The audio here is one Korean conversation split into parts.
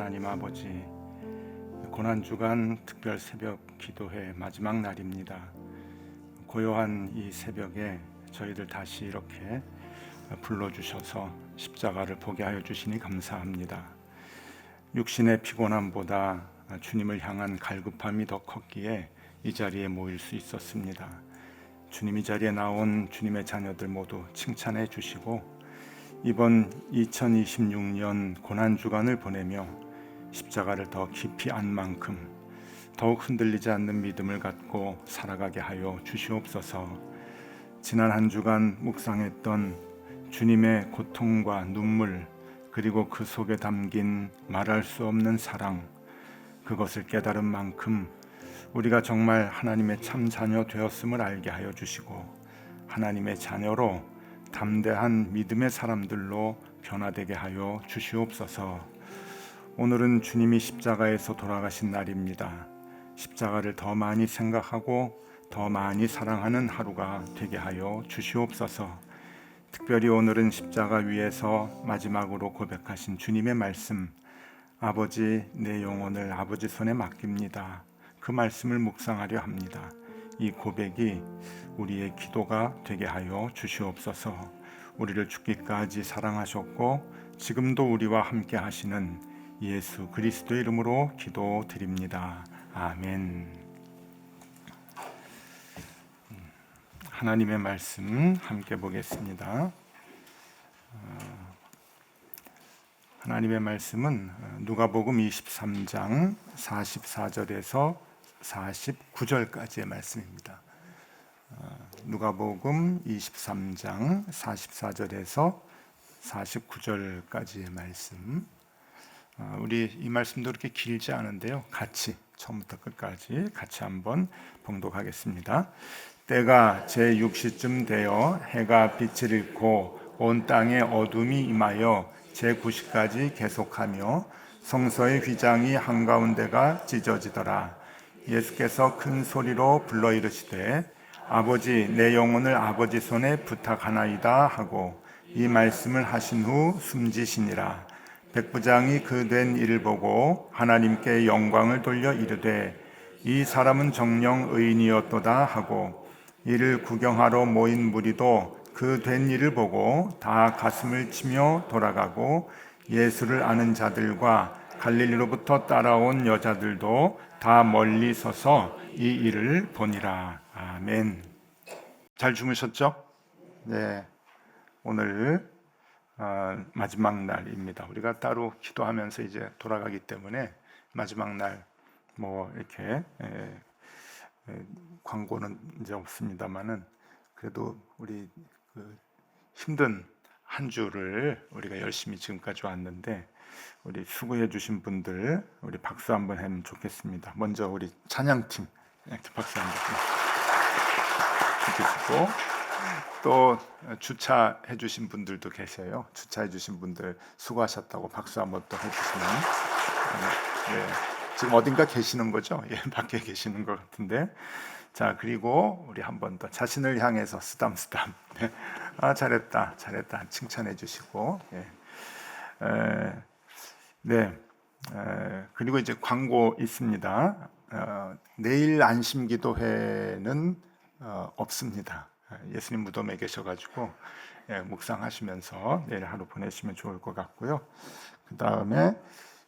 하나님 아버지, 고난주간 특별 새벽 기도회 마지막 날입니다. 고요한 이 새벽에 저희들 다시 이렇게 불러주셔서 십자가를 보게 하여 주시니 감사합니다. 육신의 피곤함보다 주님을 향한 갈급함이 더 컸기에 이 자리에 모일 수 있었습니다. 주님, 이 자리에 나온 주님의 자녀들 모두 칭찬해 주시고 이번 2026년 고난주간을 보내며 십자가를 더 깊이 안 만큼 더욱 흔들리지 않는 믿음을 갖고 살아가게 하여 주시옵소서. 지난 한 주간 묵상했던 주님의 고통과 눈물, 그리고 그 속에 담긴 말할 수 없는 사랑, 그것을 깨달은 만큼 우리가 정말 하나님의 참 자녀 되었음을 알게 하여 주시고 하나님의 자녀로 담대한 믿음의 사람들로 변화되게 하여 주시옵소서. 오늘은 주님이 십자가에서 돌아가신 날입니다. 십자가를 더 많이 생각하고 더 많이 사랑하는 하루가 되게 하여 주시옵소서. 특별히 오늘은 십자가 위에서 마지막으로 고백하신 주님의 말씀, 아버지, 내 영혼을 아버지 손에 맡깁니다. 그 말씀을 묵상하려 합니다. 이 고백이 우리의 기도가 되게 하여 주시옵소서. 우리를 죽기까지 사랑하셨고 지금도 우리와 함께 하시는 예수 그리스도의 이름으로 기도드립니다. 아멘. 하나님의 말씀 함께 보겠습니다. 하나님의 말씀은 누가복음 23장 44절에서 49절까지의 말씀입니다. 누가복음 23장 44절에서 49절까지의 말씀. 우리 이 말씀도 그렇게 길지 않은데요, 같이 처음부터 끝까지 같이 한번 봉독하겠습니다. 때가 제6시쯤 되어 해가 빛을 잃고 온 땅에 어둠이 임하여 제9시까지 계속하며 성서의 휘장이 한가운데가 찢어지더라. 예수께서 큰 소리로 불러 이르시되 아버지, 내 영혼을 아버지 손에 부탁하나이다 하고 이 말씀을 하신 후 숨지시니라. 백부장이 그 된 일을 보고 하나님께 영광을 돌려 이르되 이 사람은 정녕 의인이었도다 하고 이를 구경하러 모인 무리도 그 된 일을 보고 다 가슴을 치며 돌아가고 예수를 아는 자들과 갈릴리로부터 따라온 여자들도 다 멀리 서서 이 일을 보니라. 아멘. 잘 주무셨죠? 네. 오늘 마지막 날입니다. 우리가 따로 기도하면서 이제 돌아가기 때문에 마지막 날 뭐 이렇게 광고는 이제 없습니다만은 그래도 우리 그 힘든 한 주를 우리가 열심히 지금까지 왔는데 우리 수고해 주신 분들 우리 박수 한번 하면 좋겠습니다. 먼저 우리 찬양팀 박수 한번 해주시고 또 주차해 주신 분들도 계세요. 주차해 주신 분들 수고하셨다고 박수 한번 또 해주시면 네, 지금 어딘가 계시는 거죠? 예, 밖에 계시는 것 같은데. 자, 그리고 우리 한 번 더 자신을 향해서 쓰담쓰담. 네. 아, 잘했다, 잘했다 칭찬해 주시고. 예. 네. 그리고 이제 광고 있습니다. 내일 안심기도회는 없습니다. 예수님 무덤에 계셔가지고 묵상하시면서 내일 하루 보내시면 좋을 것 같고요. 그 다음에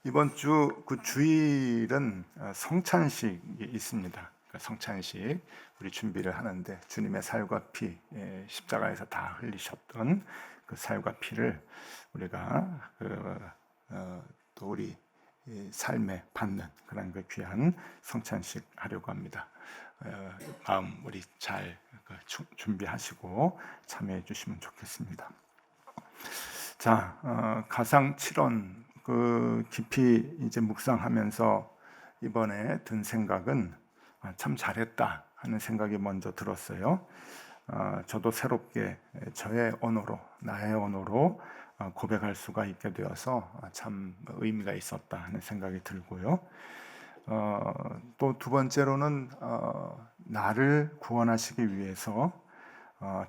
이번 주 그 주일은 성찬식이 있습니다. 성찬식 우리 준비를 하는데 주님의 살과 피, 십자가에서 다 흘리셨던 그 살과 피를 우리가 또 우리 삶에 받는 그런 그 귀한 성찬식 하려고 합니다. 마음 우리 잘 준비하시고 참여해 주시면 좋겠습니다. 자, 가상 7원 그 깊이 이제 묵상하면서 이번에 든 생각은 참 잘했다 하는 생각이 먼저 들었어요. 저도 새롭게 저의 언어로, 나의 언어로 고백할 수가 있게 되어서 참 의미가 있었다 하는 생각이 들고요. 또 두 번째로는 나를 구원하시기 위해서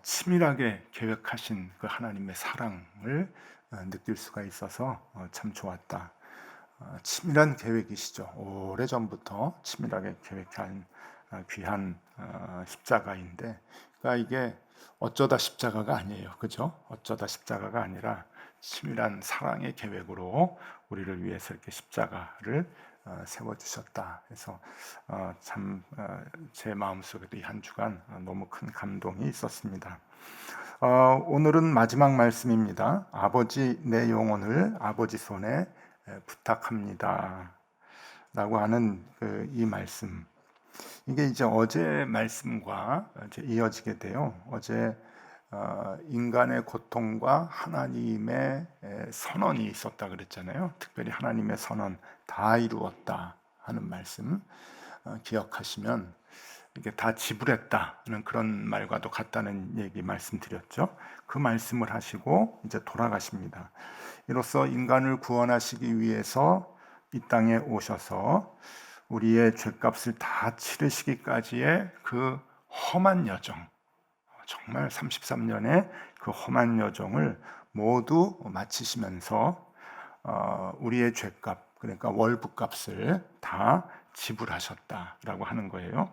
치밀하게 계획하신 그 하나님의 사랑을 느낄 수가 있어서 참 좋았다. 치밀한 계획이시죠. 오래전부터 치밀하게 계획한 귀한 십자가인데, 그러니까 이게 어쩌다 십자가가 아니에요. 그죠? 어쩌다 십자가가 아니라 치밀한 사랑의 계획으로 우리를 위해서 이렇게 십자가를 세워주셨다. 그래서 참 제 마음속에도 이 한 주간 너무 큰 감동이 있었습니다. 오늘은 마지막 말씀입니다. 아버지, 내 영혼을 아버지 손에 부탁합니다 라고 하는 이 말씀, 이게 이제 어제 말씀과 이제 이어지게 돼요. 어제 인간의 고통과 하나님의 선언이 있었다 그랬잖아요. 특별히 하나님의 선언, 다 이루었다 하는 말씀 기억하시면, 이게 다 지불했다는 그런 말과도 같다는 얘기 말씀드렸죠. 그 말씀을 하시고 이제 돌아가십니다. 이로써 인간을 구원하시기 위해서 이 땅에 오셔서 우리의 죄값을 다 치르시기까지의 그 험한 여정, 정말 33년의 그 험한 여정을 모두 마치시면서 우리의 죄값, 그러니까 월부값을 다 지불하셨다라고 하는 거예요.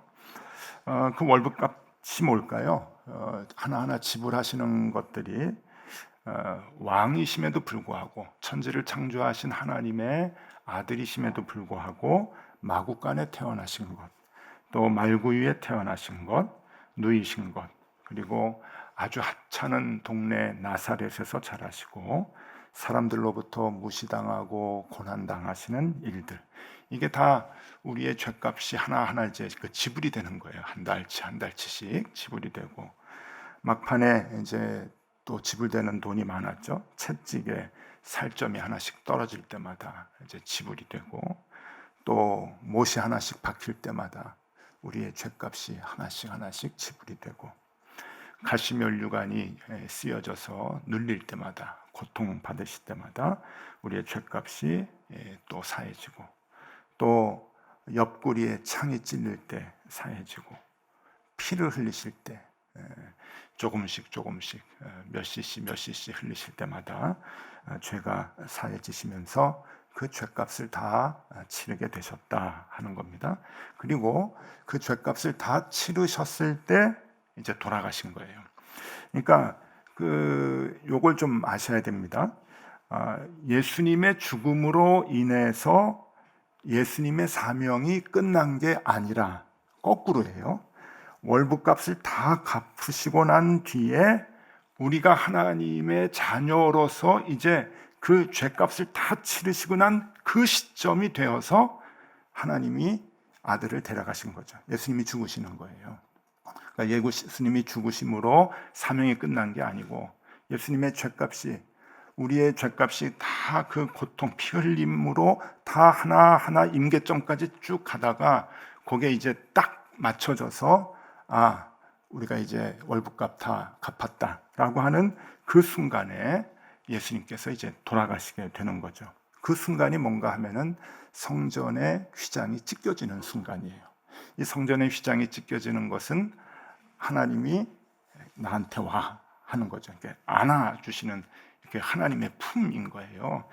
그 월부값이 뭘까요? 하나하나 지불하시는 것들이 왕이심에도 불구하고, 천지를 창조하신 하나님의 아들이심에도 불구하고 마구간에 태어나신 것, 또 말구유에 태어나신 것, 누이신 것, 그리고 아주 하찮은 동네 나사렛에서 자라시고 사람들로부터 무시당하고 고난당하시는 일들, 이게 다 우리의 죄값이 하나하나 이제 그 지불이 되는 거예요. 한 달치씩 지불이 되고, 막판에 이제 또 지불되는 돈이 많았죠. 채찍에 살점이 하나씩 떨어질 때마다 이제 지불이 되고, 또 못이 하나씩 박힐 때마다 우리의 죄값이 하나씩 지불이 되고, 가시면류관이 쓰여져서 눌릴 때마다, 고통 받으실 때마다 우리의 죄값이 또 사해지고, 또 옆구리에 창이 찔릴 때 사해지고, 피를 흘리실 때 조금씩 몇 cc 흘리실 때마다 죄가 사해지시면서 그 죄값을 다 치르게 되셨다 하는 겁니다. 그리고 그 죄값을 다 치르셨을 때 이제 돌아가신 거예요. 그러니까 요걸 좀 아셔야 됩니다. 예수님의 죽음으로 인해서 예수님의 사명이 끝난 게 아니라 거꾸로예요. 월부값을 다 갚으시고 난 뒤에 우리가 하나님의 자녀로서 이제 그 죄값을 다 치르시고 난 그 시점이 되어서 하나님이 아들을 데려가신 거죠. 예수님이 죽으시는 거예요. 그러니까 예수님이 죽으심으로 사명이 끝난 게 아니고, 예수님의 죄값이, 우리의 죄값이 다 그 고통, 피 흘림으로 다 하나하나 임계점까지 쭉 가다가 그게 이제 딱 맞춰져서 우리가 이제 월부값 다 갚았다라고 하는 그 순간에 예수님께서 이제 돌아가시게 되는 거죠. 그 순간이 뭔가 하면은 성전의 휘장이 찢겨지는 순간이에요. 이 성전의 휘장이 찢겨지는 것은 하나님이 나한테 와 하는 거죠. 이렇게 안아주시는, 이렇게 하나님의 품인 거예요.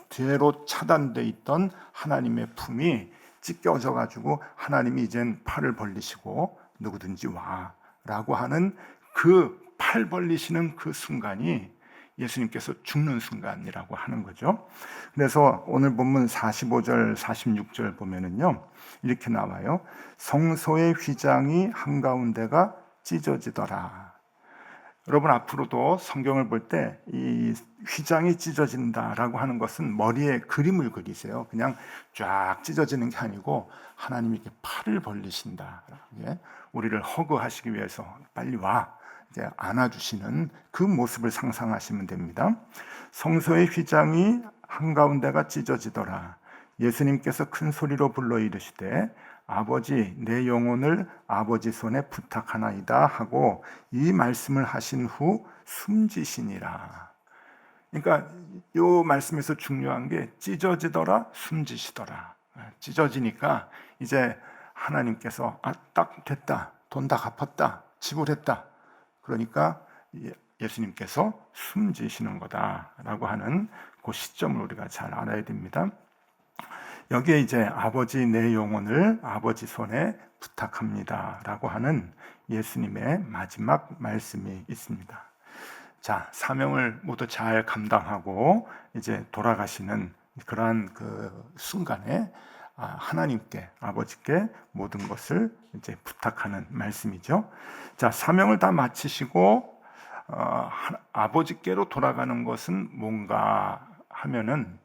뒤로 차단돼 있던 하나님의 품이 찢겨져 가지고 하나님이 이젠 팔을 벌리시고 누구든지 와라고 하는 그 팔 벌리시는 그 순간이 예수님께서 죽는 순간이라고 하는 거죠. 그래서 오늘 본문 45절, 46절 보면은요, 이렇게 나와요. 성소의 휘장이 한가운데가 찢어지더라. 여러분, 앞으로도 성경을 볼 때 이 휘장이 찢어진다라고 하는 것은 머리에 그림을 그리세요. 그냥 쫙 찢어지는 게 아니고 하나님이 이렇게 팔을 벌리신다. 우리를 허그하시기 위해서 빨리 와, 이제 안아주시는 그 모습을 상상하시면 됩니다. 성소의 휘장이 한가운데가 찢어지더라. 예수님께서 큰 소리로 불러 이르시되 아버지, 내 영혼을 아버지 손에 부탁하나이다 하고 이 말씀을 하신 후 숨지시니라. 그러니까 이 말씀에서 중요한 게 찢어지더라, 숨지시더라. 찢어지니까 이제 하나님께서 딱 됐다, 돈 다 갚았다, 지불했다. 그러니까 예수님께서 숨지시는 거다라고 하는 그 시점을 우리가 잘 알아야 됩니다. 여기에 이제 아버지 내 영혼을 아버지 손에 부탁합니다 라고 하는 예수님의 마지막 말씀이 있습니다. 자, 사명을 모두 잘 감당하고 이제 돌아가시는 그러한 그 순간에 하나님께, 아버지께 모든 것을 이제 부탁하는 말씀이죠. 자, 사명을 다 마치시고 아버지께로 돌아가는 것은 뭔가 하면은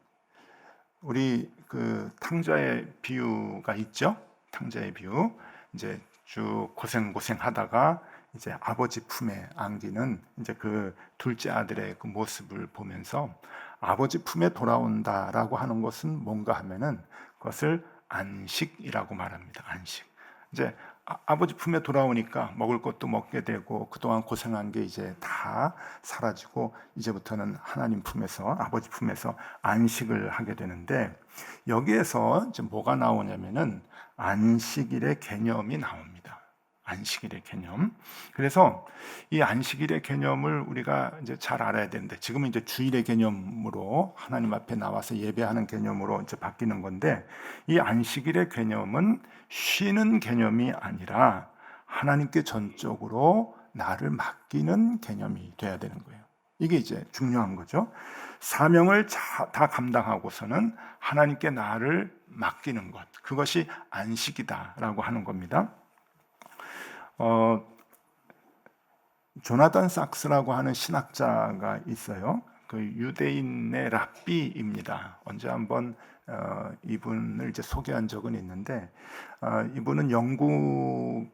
우리 그 탕자의 비유가 있죠. 탕자의 비유. 이제 쭉 고생하다가 이제 아버지 품에 안기는 이제 그 둘째 아들의 그 모습을 보면서 아버지 품에 돌아온다라고 하는 것은 뭔가 하면은 그것을 안식이라고 말합니다. 안식. 이제 아버지 품에 돌아오니까 먹을 것도 먹게 되고 그동안 고생한 게 이제 다 사라지고 이제부터는 하나님 품에서, 아버지 품에서 안식을 하게 되는데, 여기에서 이제 뭐가 나오냐면은 안식일의 개념이 나옵니다. 안식일의 개념. 그래서 이 안식일의 개념을 우리가 이제 잘 알아야 되는데, 지금은 이제 주일의 개념으로 하나님 앞에 나와서 예배하는 개념으로 이제 바뀌는 건데, 이 안식일의 개념은 쉬는 개념이 아니라 하나님께 전적으로 나를 맡기는 개념이 돼야 되는 거예요. 이게 이제 중요한 거죠. 사명을 다 감당하고서는 하나님께 나를 맡기는 것, 그것이 안식이다라고 하는 겁니다. 조나단 sak스라고 하는 신학자가 있어요. 그 유대인의 랍비입니다. 언제 한번 이분을 이제 소개한 적은 있는데, 이분은 영국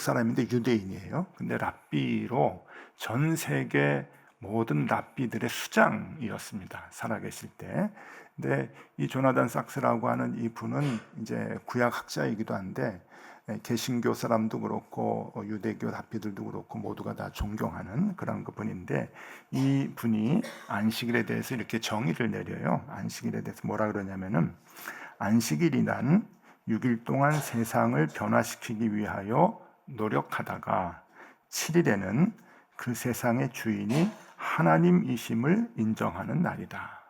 사람인데 유대인이에요. 근데 랍비로 전 세계 모든 랍비들의 수장이었습니다. 살아계실 때. 근데 이 조나단 sak스라고 하는 이 분은 이제 구약 학자이기도 한데, 개신교 사람도 그렇고 유대교 랍비들도 그렇고 모두가 다 존경하는 그런 분인데, 이 분이 안식일에 대해서 이렇게 정의를 내려요. 안식일에 대해서 뭐라 그러냐면은, 안식일이란 6일 동안 세상을 변화시키기 위하여 노력하다가 7일에는 그 세상의 주인이 하나님이심을 인정하는 날이다.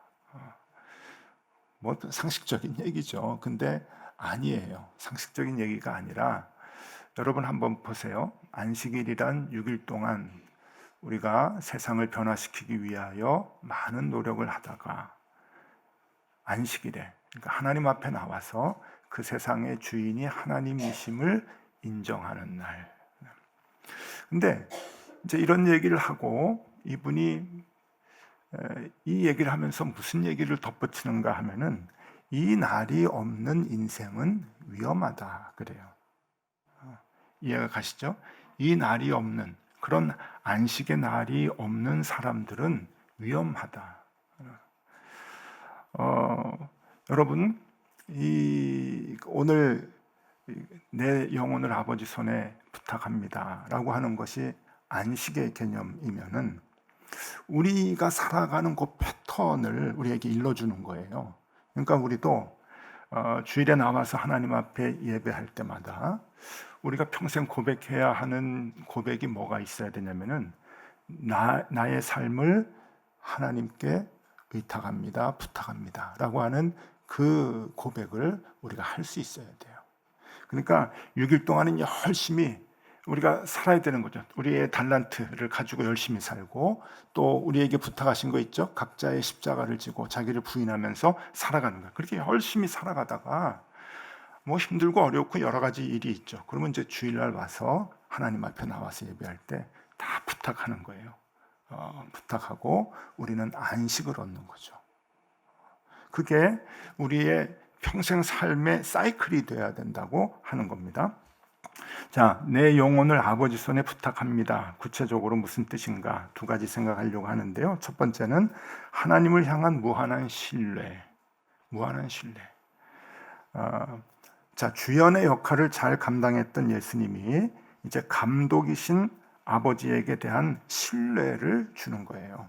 뭐 상식적인 얘기죠. 근데 아니에요. 상식적인 얘기가 아니라, 여러분 한번 보세요. 안식일이란 6일 동안 우리가 세상을 변화시키기 위하여 많은 노력을 하다가 안식일에, 그러니까 하나님 앞에 나와서 그 세상의 주인이 하나님이심을 인정하는 날. 근데 이제 이런 얘기를 하고 이분이 이 얘기를 하면서 무슨 얘기를 덧붙이는가 하면은, 이 날이 없는 인생은 위험하다 그래요. 이해가 가시죠? 이 날이 없는, 그런 안식의 날이 없는 사람들은 위험하다. 여러분, 오늘 내 영혼을 아버지 손에 부탁합니다 라고 하는 것이 안식의 개념이면은, 우리가 살아가는 그 패턴을 우리에게 일러주는 거예요. 그러니까 우리도 주일에 나와서 하나님 앞에 예배할 때마다 우리가 평생 고백해야 하는 고백이 뭐가 있어야 되냐면은, 나의 삶을 하나님께 의탁합니다, 부탁합니다 라고 하는 그 고백을 우리가 할 수 있어야 돼요. 그러니까 6일 동안은 열심히 우리가 살아야 되는 거죠. 우리의 달란트를 가지고 열심히 살고, 또 우리에게 부탁하신 거 있죠. 각자의 십자가를 지고 자기를 부인하면서 살아가는 거예요. 그렇게 열심히 살아가다가 뭐 힘들고 어렵고 여러 가지 일이 있죠. 그러면 이제 주일날 와서 하나님 앞에 나와서 예배할 때 다 부탁하는 거예요. 부탁하고 우리는 안식을 얻는 거죠. 그게 우리의 평생 삶의 사이클이 돼야 된다고 하는 겁니다. 자, 내 영혼을 아버지 손에 부탁합니다. 구체적으로 무슨 뜻인가? 두 가지 생각하려고 하는데요. 첫 번째는 하나님을 향한 무한한 신뢰. 무한한 신뢰. 자, 주연의 역할을 잘 감당했던 예수님이 이제 감독이신 아버지에게 대한 신뢰를 주는 거예요.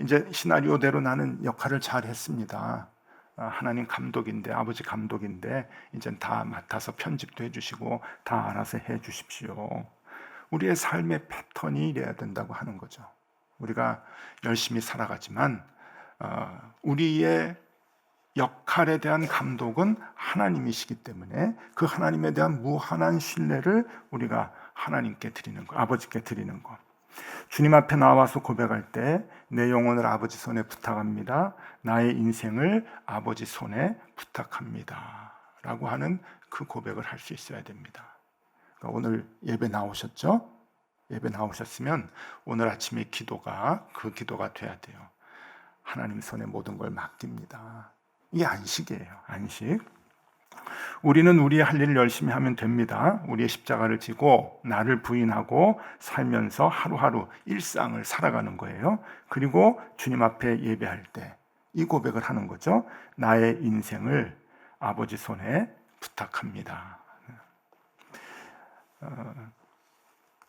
이제 시나리오대로 나는 역할을 잘 했습니다. 하나님 감독인데, 아버지 감독인데 이제 다 맡아서 편집도 해주시고 다 알아서 해주십시오. 우리의 삶의 패턴이 이래야 된다고 하는 거죠. 우리가 열심히 살아가지만 우리의 역할에 대한 감독은 하나님이시기 때문에 그 하나님에 대한 무한한 신뢰를 우리가 하나님께 드리는 거, 아버지께 드리는 거. 주님 앞에 나와서 고백할 때 내 영혼을 아버지 손에 부탁합니다. 나의 인생을 아버지 손에 부탁합니다. 라고 하는 그 고백을 할 수 있어야 됩니다. 그러니까 오늘 예배 나오셨죠? 예배 나오셨으면 오늘 아침의 기도가 그 기도가 돼야 돼요. 하나님 손에 모든 걸 맡깁니다. 이게 안식이에요. 안식. 우리는 우리의 할 일을 열심히 하면 됩니다. 우리의 십자가를 지고 나를 부인하고 살면서 하루하루 일상을 살아가는 거예요. 그리고 주님 앞에 예배할 때 이 고백을 하는 거죠. 나의 인생을 아버지 손에 부탁합니다.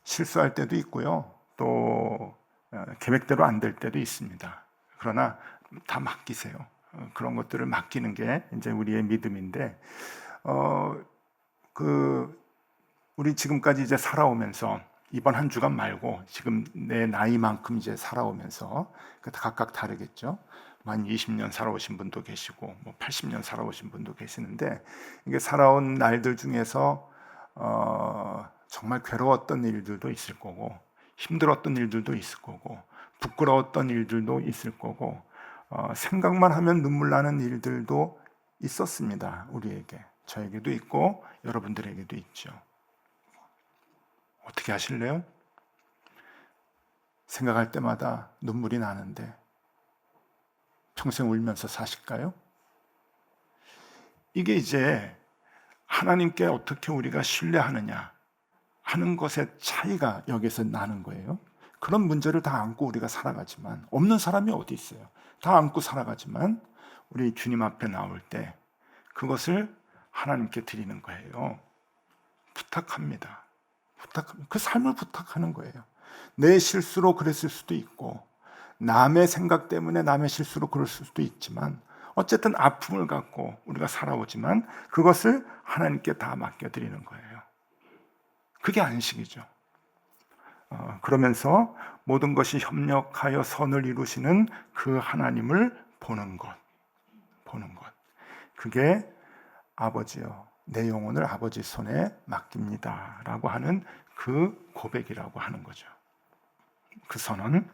실수할 때도 있고요. 또 계획대로 안 될 때도 있습니다. 그러나 다 맡기세요. 그런 것들을 맡기는 게 이제 우리의 믿음인데, 우리 지금까지 이제 살아오면서 이번 한 주간 말고 지금 내 나이만큼 이제 살아오면서 각각 다르겠죠. 한 20년 살아오신 분도 계시고, 뭐 80년 살아오신 분도 계시는데, 이게 살아온 날들 중에서 정말 괴로웠던 일들도 있을 거고, 힘들었던 일들도 있을 거고, 부끄러웠던 일들도 있을 거고, 생각만 하면 눈물 나는 일들도 있었습니다. 우리에게, 저에게도 있고 여러분들에게도 있죠. 어떻게 하실래요? 생각할 때마다 눈물이 나는데 평생 울면서 사실까요? 이게 이제 하나님께 어떻게 우리가 신뢰하느냐 하는 것의 차이가 여기서 나는 거예요. 그런 문제를 다 안고 우리가 살아가지만, 없는 사람이 어디 있어요? 다 안고 살아가지만 우리 주님 앞에 나올 때 그것을 하나님께 드리는 거예요. 부탁합니다. 그 삶을 부탁하는 거예요. 내 실수로 그랬을 수도 있고, 남의 생각 때문에 남의 실수로 그럴 수도 있지만, 어쨌든 아픔을 갖고 우리가 살아오지만 그것을 하나님께 다 맡겨드리는 거예요. 그게 안식이죠. 그러면서 모든 것이 협력하여 선을 이루시는 그 하나님을 보는 것. 그게 아버지요, 내 영혼을 아버지 손에 맡깁니다 라고 하는 그 고백이라고 하는 거죠. 그 선언,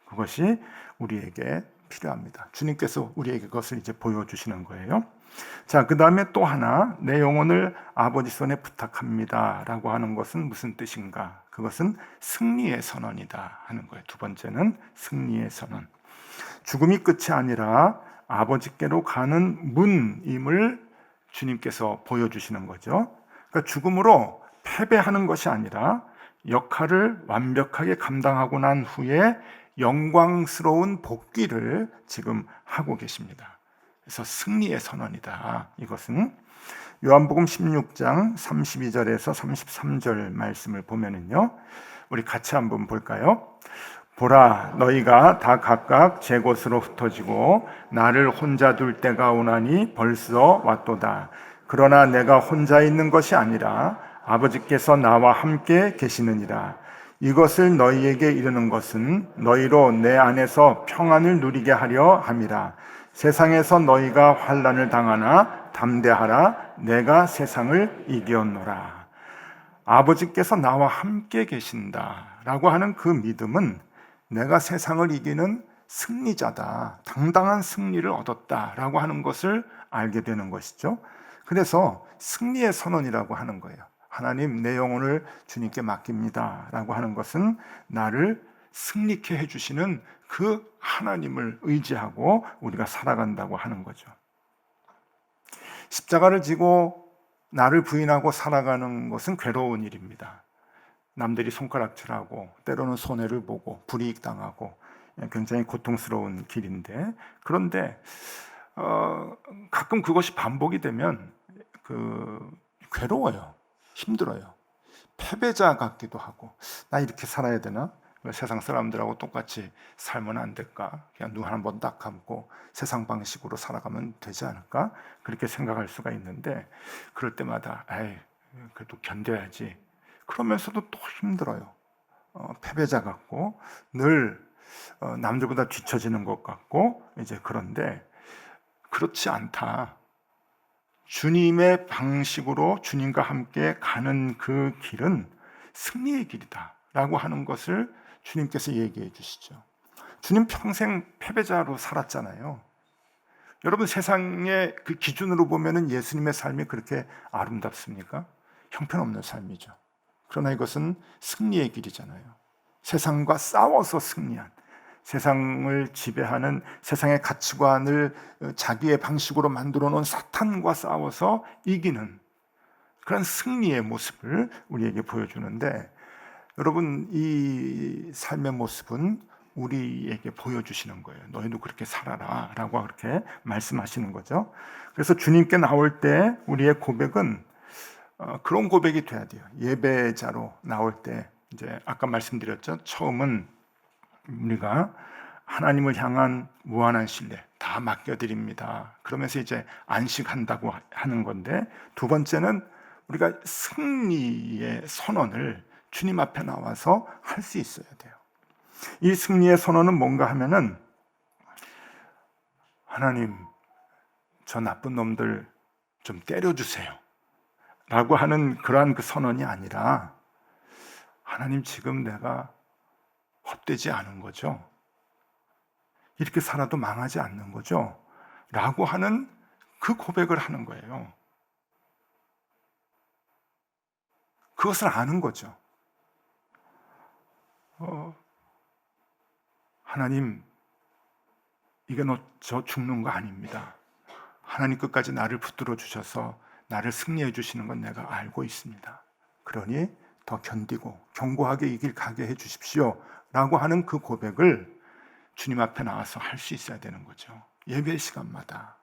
그것이 우리에게 필요합니다. 주님께서 우리에게 그것을 이제 보여주시는 거예요. 자, 그 다음에 또 하나, 내 영혼을 아버지 손에 부탁합니다 라고 하는 것은 무슨 뜻인가? 그것은 승리의 선언이다 하는 거예요. 두 번째는 승리의 선언. 죽음이 끝이 아니라 아버지께로 가는 문임을 주님께서 보여주시는 거죠. 그러니까 죽음으로 패배하는 것이 아니라 역할을 완벽하게 감당하고 난 후에 영광스러운 복귀를 지금 하고 계십니다. 그래서 승리의 선언이다. 이것은 요한복음 16장 32절에서 33절 말씀을 보면은요, 우리 같이 한번 볼까요? 보라, 너희가 다 각각 제 곳으로 흩어지고 나를 혼자 둘 때가 오나니 벌써 왔도다. 그러나 내가 혼자 있는 것이 아니라 아버지께서 나와 함께 계시느니라. 이것을 너희에게 이르는 것은 너희로 내 안에서 평안을 누리게 하려 함이라. 세상에서 너희가 환난을 당하나 담대하라. 내가 세상을 이겼노라. 아버지께서 나와 함께 계신다라고 하는 그 믿음은 내가 세상을 이기는 승리자다, 당당한 승리를 얻었다라고 하는 것을 알게 되는 것이죠. 그래서 승리의 선언이라고 하는 거예요. 하나님, 내 영혼을 주님께 맡깁니다 라고 하는 것은 나를 승리케 해주시는 그 하나님을 의지하고 우리가 살아간다고 하는 거죠. 십자가를 지고 나를 부인하고 살아가는 것은 괴로운 일입니다. 남들이 손가락질하고 때로는 손해를 보고 불이익당하고 굉장히 고통스러운 길인데, 그런데 가끔 그것이 반복이 되면 괴로워요. 힘들어요. 패배자 같기도 하고, 나 이렇게 살아야 되나? 세상 사람들하고 똑같이 살면 안 될까? 그냥 눈 한 번 딱 감고 세상 방식으로 살아가면 되지 않을까? 그렇게 생각할 수가 있는데, 그럴 때마다 그래도 견뎌야지. 그러면서도 또 힘들어요. 패배자 같고 늘 남들보다 뒤처지는 것 같고, 이제 그런데 그렇지 않다. 주님의 방식으로 주님과 함께 가는 그 길은 승리의 길이다 라고 하는 것을 주님께서 얘기해 주시죠. 주님 평생 패배자로 살았잖아요. 여러분, 세상의 그 기준으로 보면 예수님의 삶이 그렇게 아름답습니까? 형편없는 삶이죠. 그러나 이것은 승리의 길이잖아요. 세상과 싸워서 승리한, 세상을 지배하는 세상의 가치관을 자기의 방식으로 만들어 놓은 사탄과 싸워서 이기는 그런 승리의 모습을 우리에게 보여주는데, 여러분, 이 삶의 모습은 우리에게 보여주시는 거예요. 너희도 그렇게 살아라 라고 그렇게 말씀하시는 거죠. 그래서 주님께 나올 때 우리의 고백은 그런 고백이 돼야 돼요. 예배자로 나올 때, 이제 아까 말씀드렸죠. 처음은 우리가 하나님을 향한 무한한 신뢰 다 맡겨드립니다. 그러면서 이제 안식한다고 하는 건데, 두 번째는 우리가 승리의 선언을 주님 앞에 나와서 할 수 있어야 돼요. 이 승리의 선언은 뭔가 하면은, 하나님, 저 나쁜 놈들 좀 때려주세요 라고 하는 그러한 그 선언이 아니라, 하나님, 지금 내가 헛되지 않은 거죠? 이렇게 살아도 망하지 않는 거죠? 라고 하는 그 고백을 하는 거예요. 그것을 아는 거죠. 하나님, 이게 저 죽는 거 아닙니다. 하나님 끝까지 나를 붙들어 주셔서 나를 승리해 주시는 건 내가 알고 있습니다. 그러니 더 견디고 견고하게 이 길 가게 해 주십시오 라고 하는 그 고백을 주님 앞에 나와서 할 수 있어야 되는 거죠. 예배 시간마다.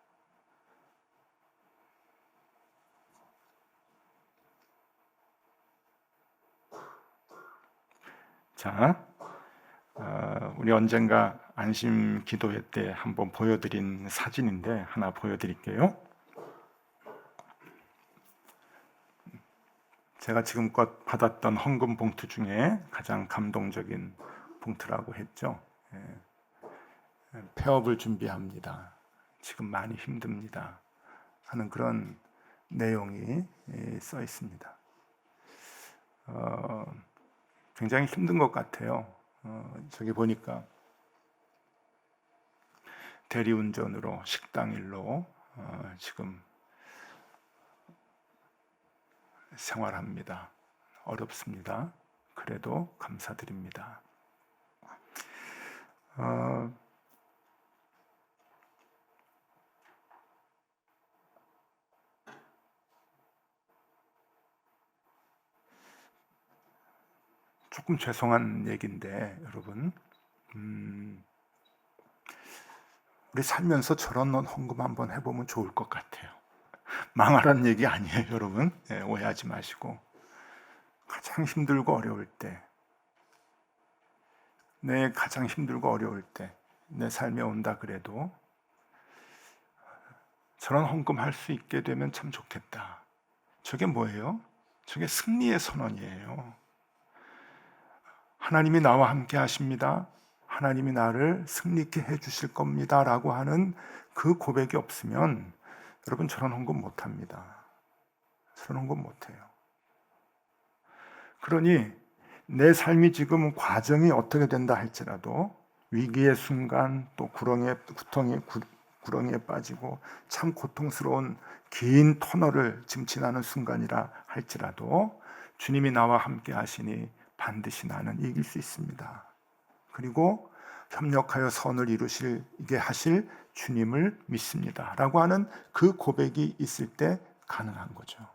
자, 우리 언젠가 안심 기도회 때 한번 보여드린 사진인데 하나 보여드릴게요. 제가 지금껏 받았던 헌금 봉투 중에 가장 감동적인 봉투라고 했죠. 폐업을 준비합니다. 지금 많이 힘듭니다. 하는 그런 내용이 써 있습니다. 굉장히 힘든 것 같아요. 저기 보니까 대리운전으로 식당 일로 지금 생활합니다. 어렵습니다. 그래도 감사드립니다. 조금 죄송한 얘기인데 여러분, 우리 살면서 저런 헌금 한번 해보면 좋을 것 같아요. 망하라는 얘기 아니에요, 여러분. 오해하지 마시고. 가장 힘들고 어려울 때, 가장 힘들고 어려울 때, 내 삶에 온다 그래도 저런 헌금 할 수 있게 되면 참 좋겠다. 저게 뭐예요? 저게 승리의 선언이에요. 하나님이 나와 함께 하십니다. 하나님이 나를 승리케 해주실 겁니다 라고 하는 그 고백이 없으면 여러분, 저런 헌금 못합니다. 저런 헌금 못해요. 그러니 내 삶이 지금 과정이 어떻게 된다 할지라도, 위기의 순간, 또 구렁이에 빠지고 참 고통스러운 긴 터널을 지금 지나는 순간이라 할지라도 주님이 나와 함께 하시니 반드시 나는 이길 수 있습니다. 그리고 협력하여 선을 이루시게 하실 주님을 믿습니다 라고 하는 그 고백이 있을 때 가능한 거죠.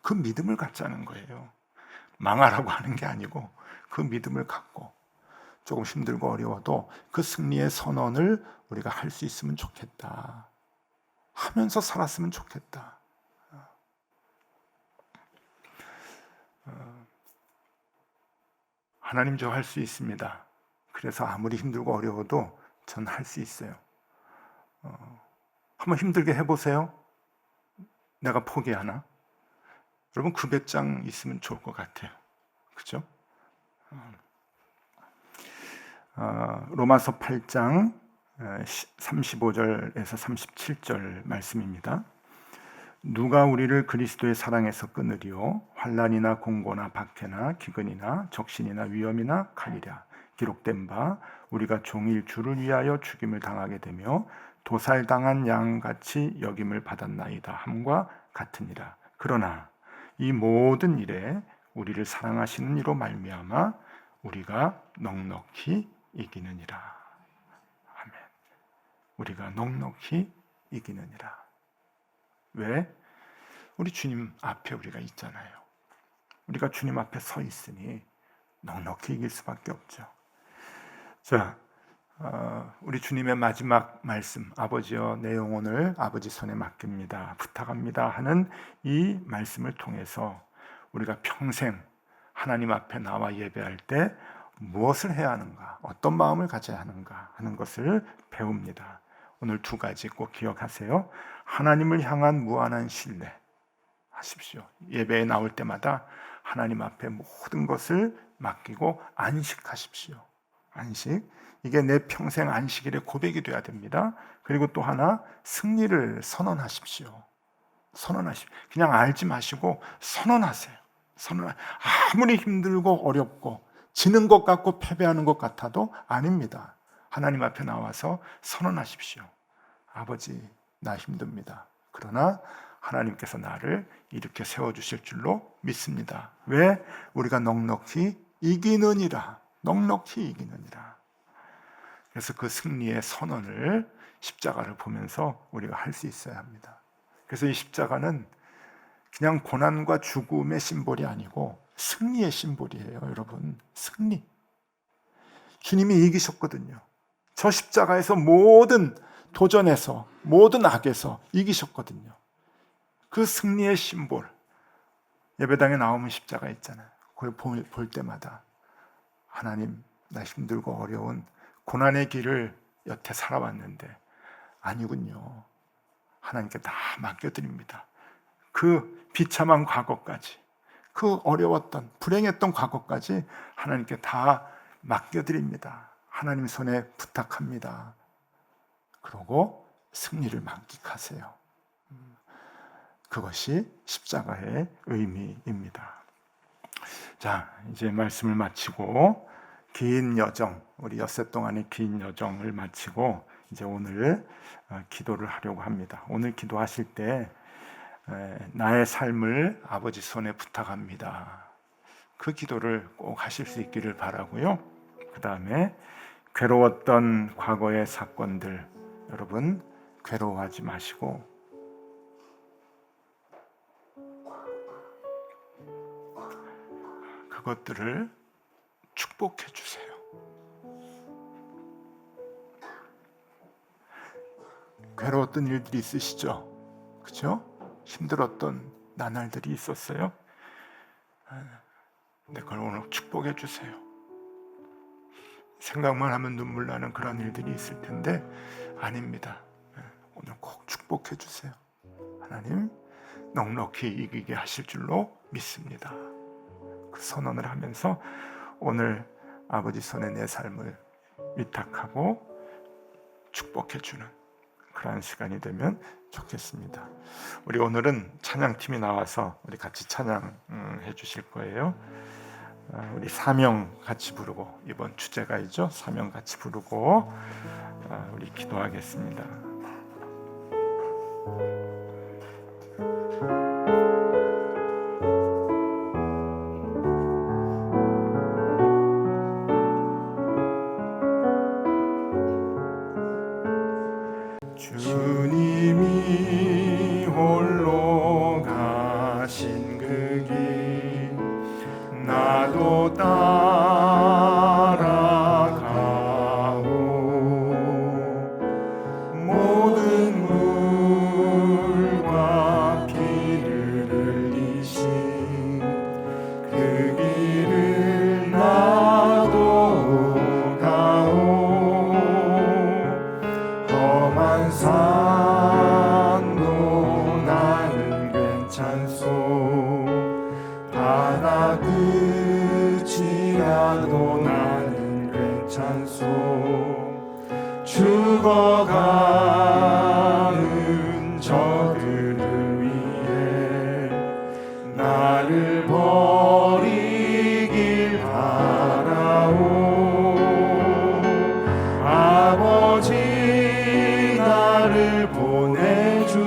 그 믿음을 갖자는 거예요. 망하라고 하는 게 아니고 그 믿음을 갖고 조금 힘들고 어려워도 그 승리의 선언을 우리가 할 수 있으면 좋겠다, 하면서 살았으면 좋겠다. 하나님, 저 할 수 있습니다. 그래서 아무리 힘들고 어려워도 전 할 수 있어요. 한번 힘들게 해보세요. 내가 포기하나? 여러분, 900장 있으면 좋을 것 같아요. 그죠? 로마서 8장 35절에서 37절 말씀입니다. 누가 우리를 그리스도의 사랑에서 끊으리요? 환난이나 공고나 박해나 기근이나 적신이나 위험이나 칼이랴. 기록된 바 우리가 종일 주를 위하여 죽임을 당하게 되며 도살당한 양같이 여김을 받았나이다 함과 같으니라. 그러나 이 모든 일에 우리를 사랑하시는 이로 말미암아 우리가 넉넉히 이기느니라. 아멘. 우리가 넉넉히 이기느니라. 왜? 우리 주님 앞에 우리가 있잖아요. 우리가 주님 앞에 서 있으니 넉넉히 이길 수밖에 없죠. 자, 우리 주님의 마지막 말씀, 아버지여 내 영혼을 아버지 손에 맡깁니다, 부탁합니다 하는 이 말씀을 통해서 우리가 평생 하나님 앞에 나와 예배할 때 무엇을 해야 하는가, 어떤 마음을 가져야 하는가 하는 것을 배웁니다. 오늘 두 가지 꼭 기억하세요. 하나님을 향한 무한한 신뢰 하십시오. 예배에 나올 때마다 하나님 앞에 모든 것을 맡기고 안식하십시오. 안식, 이게 내 평생 안식일의 고백이 돼야 됩니다. 그리고 또 하나, 승리를 선언하십시오. 선언하십시오. 그냥 알지 마시고 선언하세요. 아무리 힘들고 어렵고 지는 것 같고 패배하는 것 같아도 아닙니다. 하나님 앞에 나와서 선언하십시오. 아버지, 나 힘듭니다. 그러나 하나님께서 나를 이렇게 세워주실 줄로 믿습니다. 왜? 우리가 넉넉히 이기느니라. 넉넉히 이기느니라. 그래서 그 승리의 선언을 십자가를 보면서 우리가 할 수 있어야 합니다. 그래서 이 십자가는 그냥 고난과 죽음의 심볼이 아니고 승리의 심볼이에요. 여러분, 승리. 주님이 이기셨거든요. 저 십자가에서 모든 도전에서, 모든 악에서 이기셨거든요. 그 승리의 심볼, 예배당에 나오면 십자가 있잖아요. 그걸 볼 때마다 하나님, 나 힘들고 어려운 고난의 길을 여태 살아왔는데 아니군요. 하나님께 다 맡겨드립니다. 그 비참한 과거까지, 그 어려웠던 불행했던 과거까지 하나님께 다 맡겨드립니다. 하나님 손에 부탁합니다. 그러고 승리를 만끽하세요. 그것이 십자가의 의미입니다. 자, 이제 말씀을 마치고 긴 여정, 우리 엿새 동안의 긴 여정을 마치고 이제 오늘 기도를 하려고 합니다. 오늘 기도하실 때 나의 삶을 아버지 손에 부탁합니다. 그 기도를 꼭 하실 수 있기를 바라고요. 그 다음에 괴로웠던 과거의 사건들, 여러분 괴로워하지 마시고 그것들을 축복해 주세요. 괴로웠던 일들이 있으시죠? 그렇죠? 힘들었던 나날들이 있었어요. 근데 그걸 오늘 축복해 주세요. 생각만 하면 눈물 나는 그런 일들이 있을 텐데 아닙니다. 오늘 꼭 축복해 주세요. 하나님 넉넉히 이기게 하실 줄로 믿습니다. 그 선언을 하면서 오늘 아버지 손에 내 삶을 위탁하고 축복해 주는 그런 시간이 되면 좋겠습니다. 우리 오늘은 찬양팀이 나와서 우리 같이 찬양해 주실 거예요. 우리 사명 같이 부르고, 이번 주제가이죠. 사명 같이 부르고 우리 기도하겠습니다. 주님이 홀로 가신 그 길 나도 따라가오. 저들을 위해 나를 버리길 바라오. 아버지 나를 보내주오.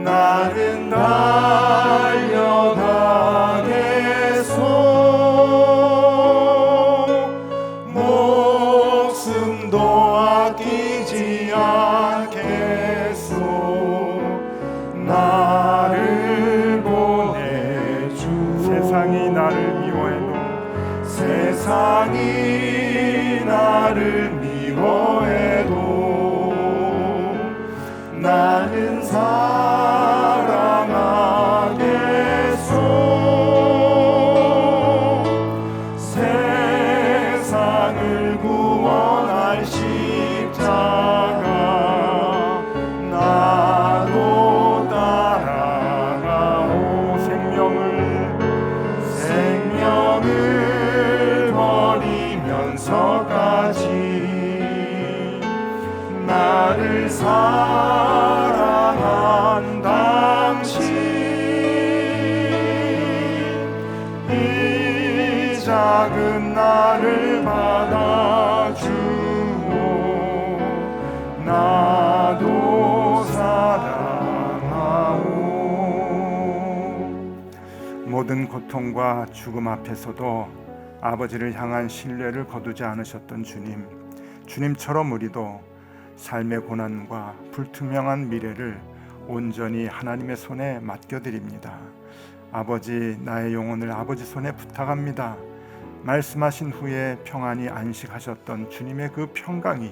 나는 달려가겠소. 목숨도 아끼지 않겠소. 나를 보내주오. 세상이 나를 미워해도 세상이 나를 미워해도 나는 사랑하겠소. 세상을 구원할 십자가 나도 따라가오. 생명을 버리면서까지 나를 사랑한 당신, 이 작은 나를 받아주오. 나도 사랑하오. 모든 고통과 죽음 앞에서도 아버지를 향한 신뢰를 거두지 않으셨던 주님, 주님처럼 우리도 삶의 고난과 불투명한 미래를 온전히 하나님의 손에 맡겨드립니다. 아버지, 나의 영혼을 아버지 손에 부탁합니다. 말씀하신 후에 평안히 안식하셨던 주님의 그 평강이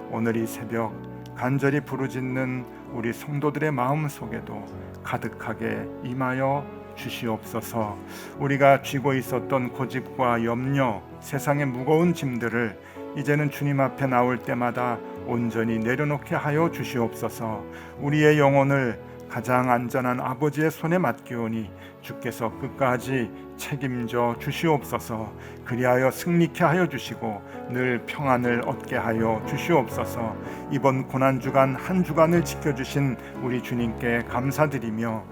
오늘 이 새벽 간절히 부르짖는 우리 성도들의 마음 속에도 가득하게 임하여 주시옵소서. 우리가 쥐고 있었던 고집과 염려, 세상의 무거운 짐들을 이제는 주님 앞에 나올 때마다 온전히 내려놓게 하여 주시옵소서. 우리의 영혼을 가장 안전한 아버지의 손에 맡기오니 주께서 끝까지 책임져 주시옵소서. 그리하여 승리케 하여 주시고 늘 평안을 얻게 하여 주시옵소서. 이번 고난주간 한 주간을 지켜주신 우리 주님께 감사드리며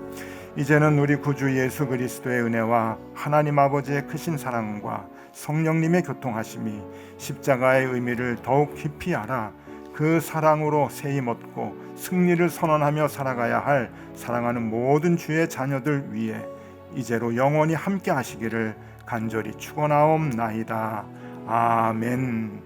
이제는 우리 구주 예수 그리스도의 은혜와 하나님 아버지의 크신 사랑과 성령님의 교통하심이 십자가의 의미를 더욱 깊이 알아 그 사랑으로 세임 얻고 승리를 선언하며 살아가야 할 사랑하는 모든 주의 자녀들 위해 이제로 영원히 함께 하시기를 간절히 축원하옵나이다. 아멘.